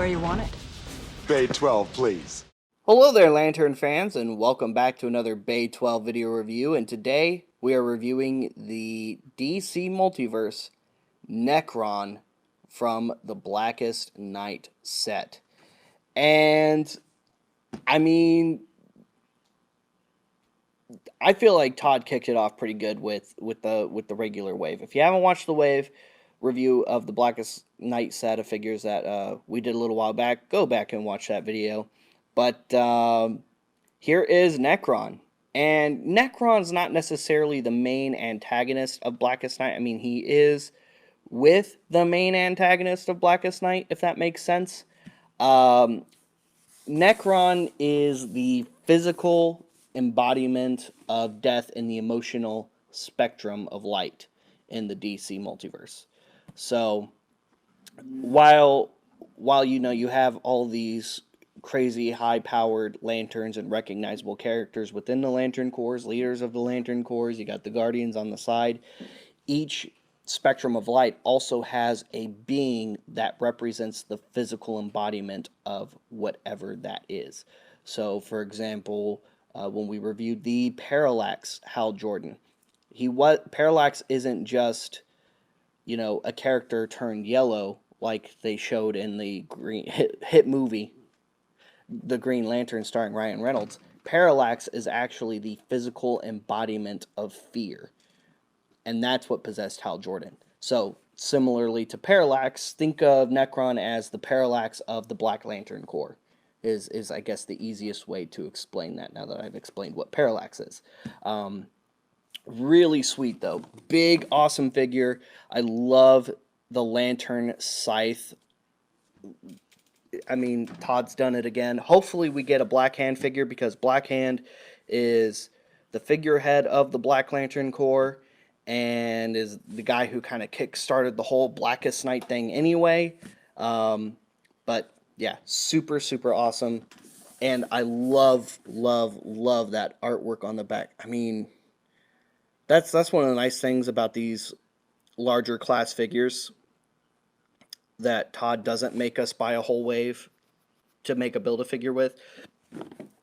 where you want it. Bay 12, please. Hello there, Lantern fans, and welcome back to another Bay 12 video review. And today we are reviewing the DC Multiverse Nekron from the Blackest Night set. And I mean, I feel like Todd kicked it off pretty good with the regular wave. If you haven't watched the wave review of the Blackest Night set of figures that we did a little while back, go back and watch that video. But here is Nekron. And Nekron's not necessarily the main antagonist of Blackest Night. I mean, he is with the main antagonist of Blackest Night, if that makes sense. Nekron is the physical embodiment of death in the emotional spectrum of light in the DC multiverse. So, while you know you have all these crazy high-powered lanterns and recognizable characters within the Lantern Corps, leaders of the Lantern Corps, you got the Guardians on the side. Each spectrum of light also has a being that represents the physical embodiment of whatever that is. So, for example, when we reviewed the Parallax Hal Jordan, Parallax isn't just, you know, a character turned yellow like they showed in the hit movie, The Green Lantern, starring Ryan Reynolds. Parallax is actually the physical embodiment of fear. And that's what possessed Hal Jordan. So, similarly to Parallax, think of Nekron as the Parallax of the Black Lantern Corps. Is I guess the easiest way to explain that now that I've explained what Parallax is. Really sweet though. Big, awesome figure. I love the Lantern Scythe. I mean, Todd's done it again. Hopefully we get a Black Hand figure, because Black Hand is the figurehead of the Black Lantern Corps and is the guy who kind of kick-started the whole Blackest Night thing anyway. But yeah, super, super awesome. And I love, love, love that artwork on the back. I mean, that's one of the nice things about these larger class figures that Todd doesn't make us buy a whole wave to make a Build-A-Figure with,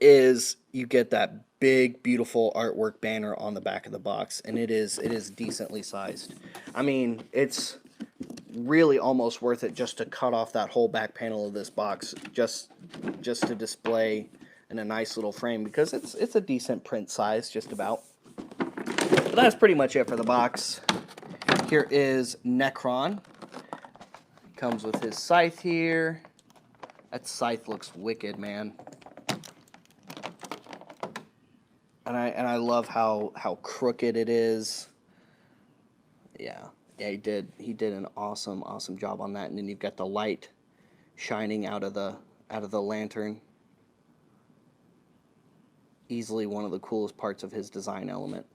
is you get that big, beautiful artwork banner on the back of the box, and it is decently sized. I mean, it's really almost worth it just to cut off that whole back panel of this box just to display in a nice little frame, because it's a decent print size, just about. But that's pretty much it for the box. Here is Nekron. Comes with his scythe here. That scythe looks wicked, man. And I love how crooked it is. Yeah, he did an awesome job on that. And then you've got the light shining out of the lantern. Easily one of the coolest parts of his design element.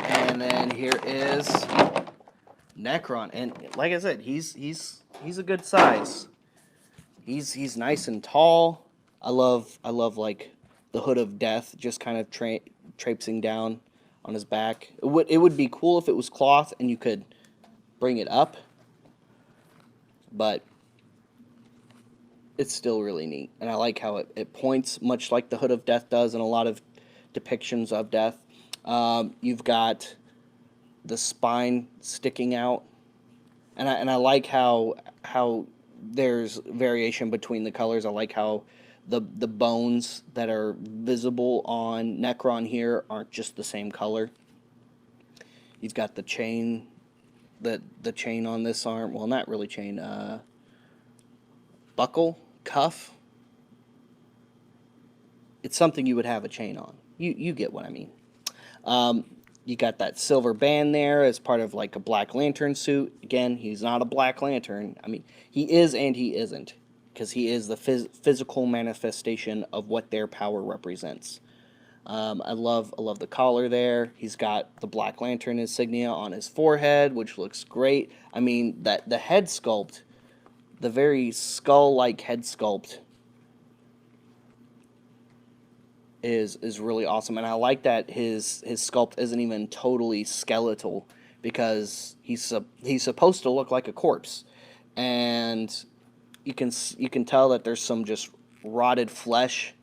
And then here is Nekron, and like I said, he's a good size. He's nice and tall. I love like the hood of death just kind of traipsing down on his back. It would be cool if it was cloth and you could bring it up, but it's still really neat. And I like how it points much like the hood of death does in a lot of depictions of death. You've got the spine sticking out, and I like how there's variation between the colors. I like how the bones that are visible on Nekron here aren't just the same color. You've got the chain, the chain on this arm. Well, not really chain. Buckle, cuff. It's something you would have a chain on. You get what I mean. You got that silver band there as part of like a Black Lantern suit. Again, he's not a Black Lantern. I mean, he is and he isn't, because he is the physical manifestation of what their power represents. I love the collar there. He's got the Black Lantern insignia on his forehead, which looks great. I mean, the head sculpt, the very skull-like head sculpt, is really awesome. And I like that his sculpt isn't even totally skeletal, because he's supposed to look like a corpse. And you can tell that there's some just rotted flesh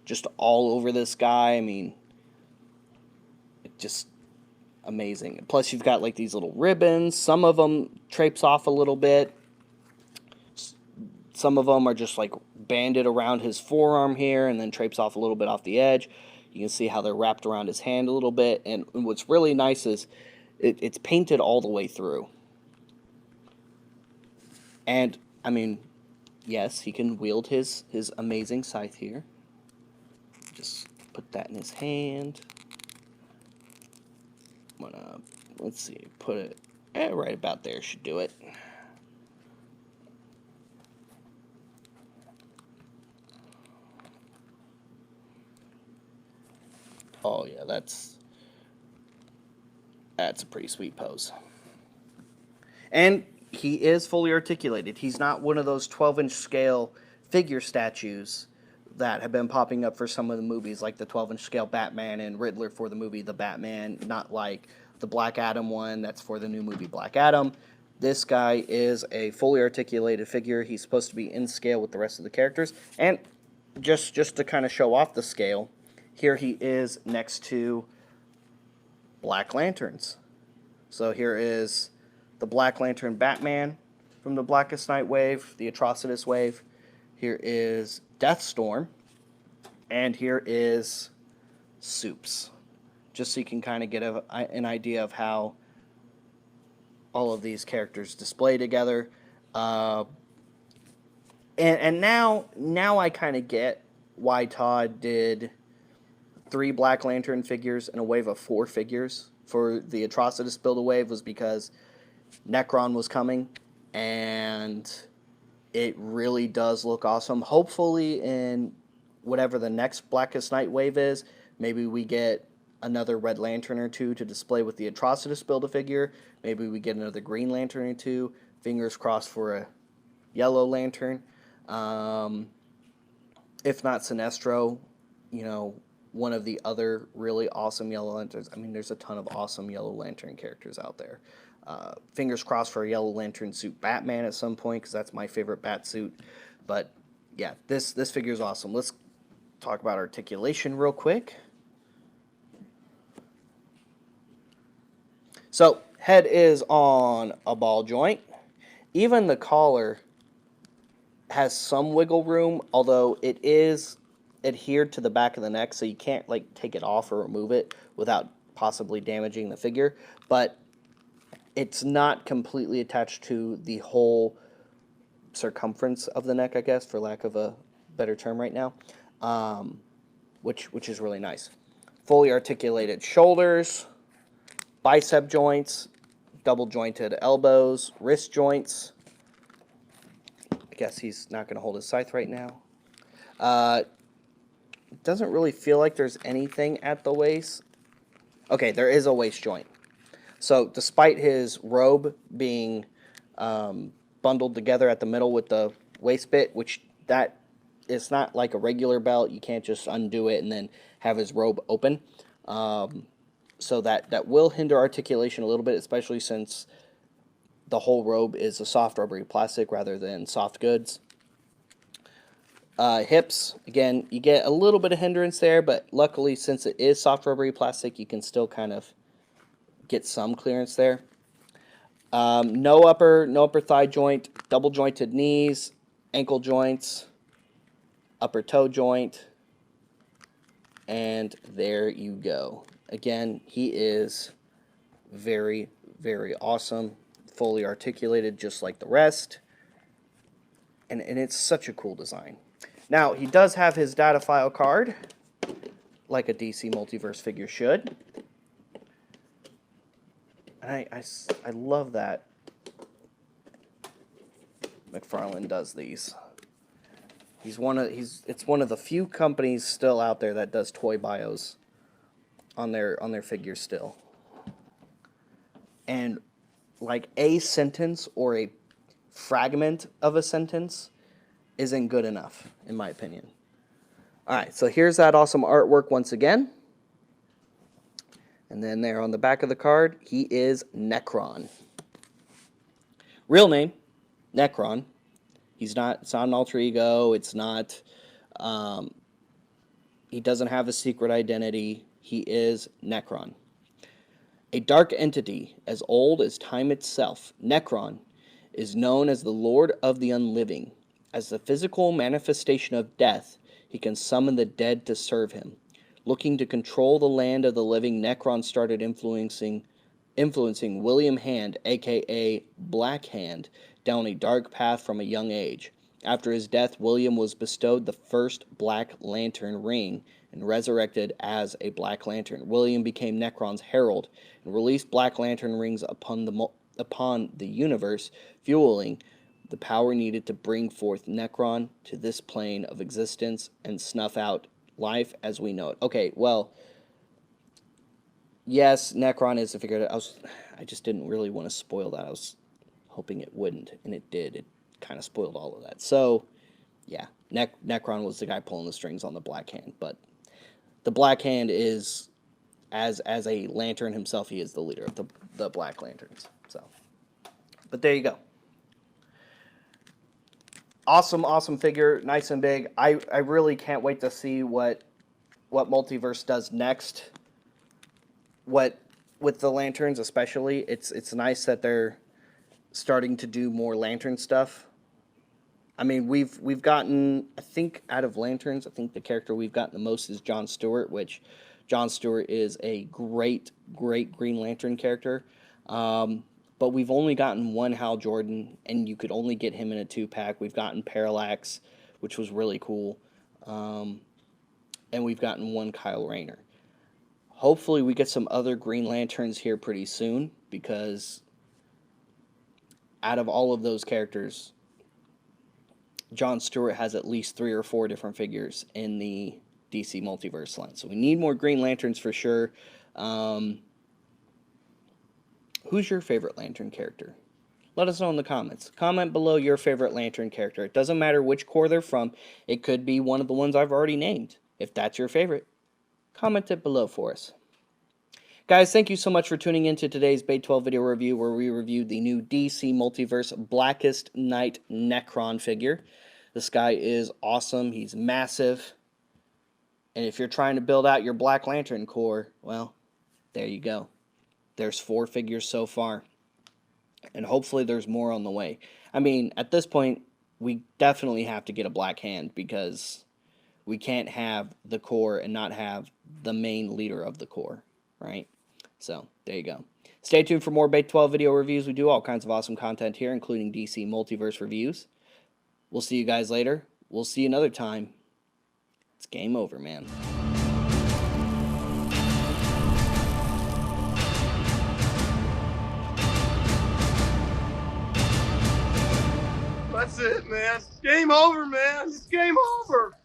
just all over this guy. I mean, it just amazing. Plus, you've got like these little ribbons. Some of them traipse off a little bit. Some of them are just like banded around his forearm here and then traipse off a little bit off the edge. You can see how they're wrapped around his hand a little bit. And what's really nice is it's painted all the way through. And, I mean, yes, he can wield his amazing scythe here. Just put that in his hand. I'm gonna, let's see, put it right about there should do it. Oh yeah, that's a pretty sweet pose. And he is fully articulated. He's not one of those 12-inch scale figure statues that have been popping up for some of the movies, like the 12-inch scale Batman and Riddler for the movie The Batman, not like the Black Adam one that's for the new movie Black Adam. This guy is a fully articulated figure. He's supposed to be in scale with the rest of the characters. And just to kind of show off the scale, here he is next to Black Lanterns. So here is the Black Lantern Batman from the Blackest Night wave, the Atrocitus wave. Here is Deathstorm. And here is Supes. Just so you can kind of get an idea of how all of these characters display together. And now I kind of get why Todd did 3 Black Lantern figures and a wave of 4 figures for the Atrocitus Build-A-Wave, was because Nekron was coming, and it really does look awesome. Hopefully in whatever the next Blackest Night wave is, maybe we get another Red Lantern or 2 to display with the Atrocitus Build-A-Figure. Maybe we get another Green Lantern or 2. Fingers crossed for a Yellow Lantern. If not Sinestro, one of the other really awesome Yellow Lanterns. I mean, there's a ton of awesome Yellow Lantern characters out there. Fingers crossed for a Yellow Lantern suit Batman at some point, because that's my favorite bat suit. But yeah, this figure is awesome. Let's talk about articulation real quick. So, head is on a ball joint. Even the collar has some wiggle room, although it is adhered to the back of the neck, so you can't like take it off or remove it without possibly damaging the figure. But it's not completely attached to the whole circumference of the neck, I guess, for lack of a better term right now, which is really nice. Fully articulated shoulders, bicep joints, double jointed elbows, wrist joints. I guess he's not going to hold his scythe right now. It doesn't really feel like there's anything at the waist. Okay, there is a waist joint. So despite his robe being bundled together at the middle with the waist bit, which that is not like a regular belt. You can't just undo it and then have his robe open. So that will hinder articulation a little bit, especially since the whole robe is a soft rubbery plastic rather than soft goods. Hips, again, you get a little bit of hindrance there, but luckily since it is soft rubbery plastic, you can still kind of get some clearance there. No upper thigh joint, double jointed knees, ankle joints, upper toe joint, and there you go. Again, he is very, very awesome, fully articulated just like the rest, and it's such a cool design. Now, he does have his data file card, like a DC Multiverse figure should. And I love that McFarlane does these. It's one of the few companies still out there that does toy bios on their figures still. And like a sentence or a fragment of a sentence isn't good enough, in my opinion. All right, so here's that awesome artwork once again. And then there on the back of the card, he is Nekron. Real name, Nekron. It's not an alter ego. It's not. He doesn't have a secret identity. He is Nekron. A dark entity as old as time itself, Nekron is known as the Lord of the Unliving. As the physical manifestation of death, he can summon the dead to serve him. Looking to control the land of the living, Nekron started influencing William Hand, aka Black Hand, down a dark path from a young age. After his death, William was bestowed the first Black Lantern ring and resurrected as a Black Lantern. William became Nekron's herald and released Black Lantern rings upon the universe, fueling the power needed to bring forth Nekron to this plane of existence and snuff out life as we know it. Okay, well, yes, Nekron is a figure. I just didn't really want to spoil that. I was hoping it wouldn't, and it did. It kind of spoiled all of that. So, yeah, Nekron was the guy pulling the strings on the Black Hand, but the Black Hand is, as a Lantern himself, he is the leader of the Black Lanterns. So, but there you go. Awesome figure, nice and big. I really can't wait to see what Multiverse does next. What with the lanterns especially, it's nice that they're starting to do more lantern stuff. I mean, we've gotten, I think, out of lanterns, I think the character we've gotten the most is John Stewart, which John Stewart is a great Green Lantern character. But we've only gotten one Hal Jordan, and you could only get him in a 2-pack. We've gotten Parallax, which was really cool. And we've gotten one Kyle Rayner. Hopefully we get some other Green Lanterns here pretty soon, because out of all of those characters, John Stewart has at least 3 or 4 different figures in the DC Multiverse line. So we need more Green Lanterns for sure. Who's your favorite Lantern character? Let us know in the comments. Comment below your favorite Lantern character. It doesn't matter which corps they're from. It could be one of the ones I've already named. If that's your favorite, comment it below for us. Guys, thank you so much for tuning into today's Bay 12 video review, where we reviewed the new DC Multiverse Blackest Night Nekron figure. This guy is awesome. He's massive. And if you're trying to build out your Black Lantern corps, well, there you go. There's 4 figures so far. And hopefully there's more on the way. I mean, at this point, we definitely have to get a Black Hand, because we can't have the corps and not have the main leader of the corps, right? So, there you go. Stay tuned for more Bay 12 video reviews. We do all kinds of awesome content here, including DC Multiverse reviews. We'll see you guys later. We'll see you another time. It's game over, man. That's it, man. Game over, man. It's game over.